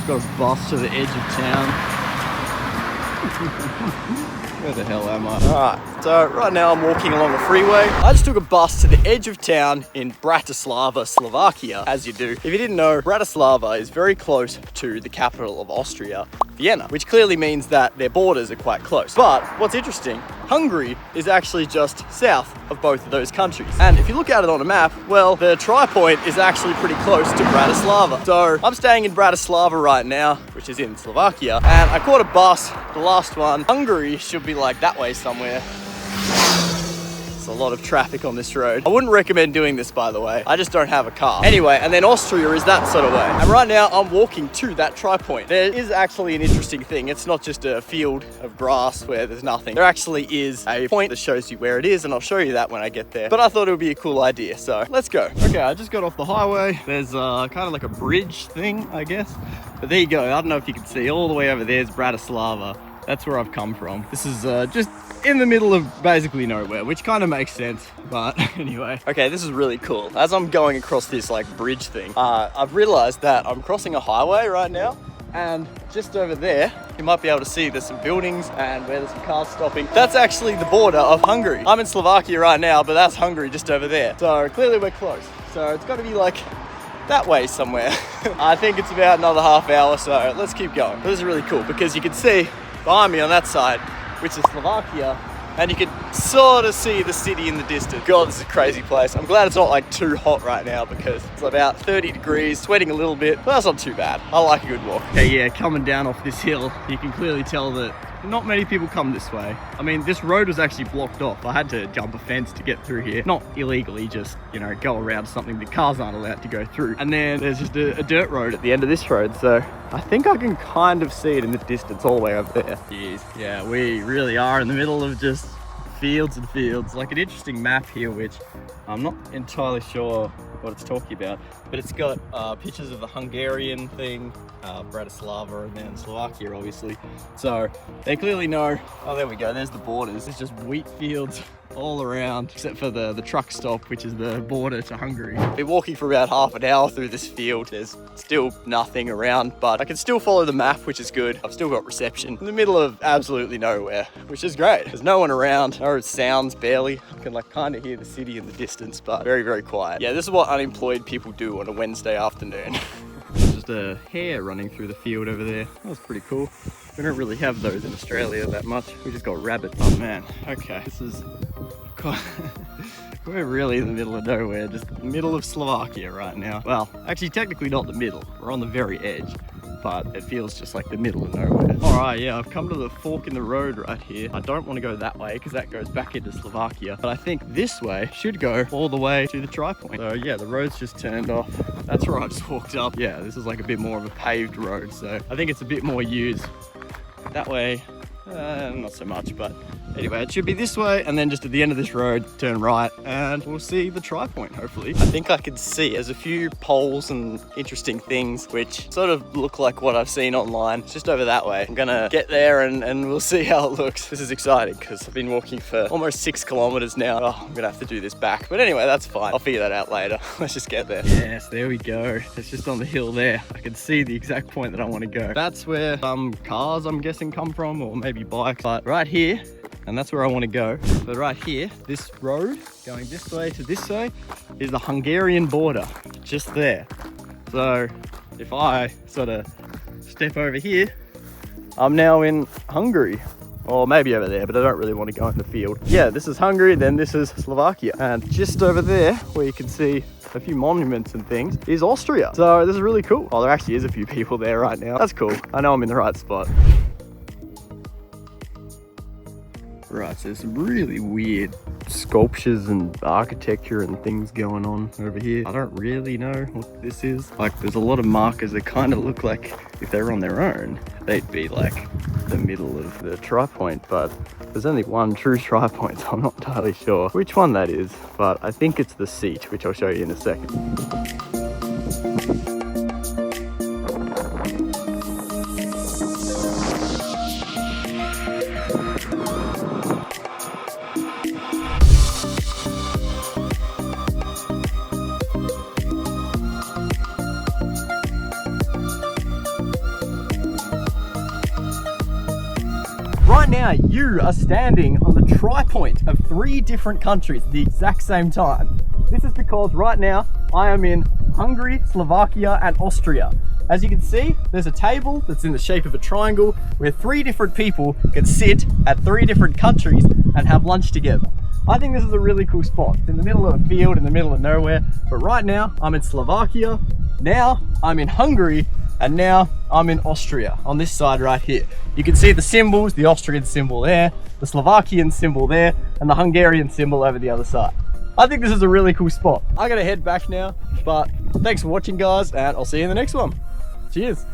got us bus to the edge of town. Where the hell am I? Alright, so right now I'm walking along a freeway. I just took a bus to the edge of town in Bratislava, Slovakia, as you do. If you didn't know, Bratislava is very close to the capital of Austria, Vienna, which clearly means that their borders are quite close. But what's interesting, Hungary is actually just south of both of those countries. And if you look at it on a map, well, the tri-point is actually pretty close to Bratislava. So I'm staying in Bratislava right now, which is in Slovakia, and I caught a bus, the last one. Hungary should be like that way somewhere. A lot of traffic on this road. I wouldn't recommend doing this, by the way. I just don't have a car. Anyway, and then Austria is that sort of way. And right now I'm walking to that tri-point. There is actually an interesting thing. It's not just a field of grass where there's nothing. There actually is a point that shows you where it is, and I'll show you that when I get there. But I thought it would be a cool idea, so let's go. Okay, I just got off the highway. There's kind of like a bridge thing, I guess. But there you go. I don't know if you can see all the way over there is Bratislava. That's where I've come from. This is just in the middle of basically nowhere, which kind of makes sense, but anyway. Okay, this is really cool. As I'm going across this like bridge thing, I've realized that I'm crossing a highway right now, and just over there, you might be able to see there's some buildings and where there's some cars stopping. That's actually the border of Hungary. I'm in Slovakia right now, but that's Hungary just over there. So clearly we're close. So it's got to be like that way somewhere. I think it's about another half hour, so let's keep going. This is really cool because you can see behind me on that side, which is Slovakia, and you can sort of see the city in the distance. God, this is a crazy place. I'm glad it's not like too hot right now because it's about 30 degrees, sweating a little bit, but that's not too bad. I like a good walk. Okay, yeah, coming down off this hill, you can clearly tell that not many people come this way. I mean, this road was actually blocked off. I had to jump a fence to get through here. Not illegally, just, you know, go around something the cars aren't allowed to go through. And then there's just a dirt road at the end of this road. So I think I can kind of see it in the distance all the way over there. Jeez, yeah, we really are in the middle of just fields and fields. Like an interesting map here, which I'm not entirely sure what it's talking about, but it's got pictures of the Hungarian thing, Bratislava, and then Slovakia, obviously. So they clearly know. Oh, there we go. There's the borders. It's just wheat fields all around, except for the truck stop, which is the border to Hungary. Been walking for about half an hour through this field. There's still nothing around, but I can still follow the map, which is good. I've still got reception in the middle of absolutely nowhere, which is great. There's no one around, no sounds, barely. I can like kind of hear the city in the distance, but very, very quiet. Yeah, this is what unemployed people do on a Wednesday afternoon. Just a hare running through the field over there. That was pretty cool. We don't really have those in Australia that much. We just got rabbits. Oh man, okay, this is quite... We're really in the middle of nowhere, just the middle of Slovakia right now. Well, actually technically not the middle, we're on the very edge, but it feels just like the middle of nowhere. Alright, yeah, I've come to the fork in the road right here. I don't want to go that way because that goes back into Slovakia, but I think this way should go all the way to the tri-point. So yeah, the road's just turned off. That's where I just walked up. Yeah, this is like a bit more of a paved road, so I think it's a bit more used. That way, not so much, but anyway, it should be this way, and then just at the end of this road, turn right, and we'll see the tri-point, hopefully. I think I can see there's a few poles and interesting things which sort of look like what I've seen online. It's just over that way. I'm gonna get there and we'll see how it looks. This is exciting because I've been walking for almost 6 kilometers now. Oh, I'm gonna have to do this back. But anyway, that's fine. I'll figure that out later. Let's just get there. Yes, there we go. It's just on the hill there. I can see the exact point that I want to go. That's where some cars, I'm guessing, come from, or maybe bikes. But right here, and that's where I want to go. But right here, this road going this way to this way is the Hungarian border, just there. So if I sort of step over here, I'm now in Hungary, or maybe over there, but I don't really want to go in the field. Yeah, this is Hungary, then this is Slovakia. And just over there, where you can see a few monuments and things, is Austria. So this is really cool. Oh, there actually is a few people there right now. That's cool. I know I'm in the right spot. Right, so there's some really weird sculptures and architecture and things going on over here. I don't really know what this is. Like, there's a lot of markers that kind of look like if they were on their own, they'd be like the middle of the tri-point, but there's only one true tri-point, so I'm not entirely sure which one that is, but I think it's the seat, which I'll show you in a second. now you are standing on the tri-point of 3 different countries at the exact same time. This is because right now I am in Hungary, Slovakia, and Austria. As you can see, there's a table that's in the shape of a triangle where 3 different people can sit at 3 different countries and have lunch together. I think this is a really cool spot. It's in the middle of a field, in the middle of nowhere. But right now, I'm in Slovakia. Now, I'm in Hungary. And now, I'm in Austria, on this side right here. You can see the symbols, the Austrian symbol there, the Slovakian symbol there, and the Hungarian symbol over the other side. I think this is a really cool spot. I gotta head back now, but thanks for watching, guys, and I'll see you in the next one. Cheers.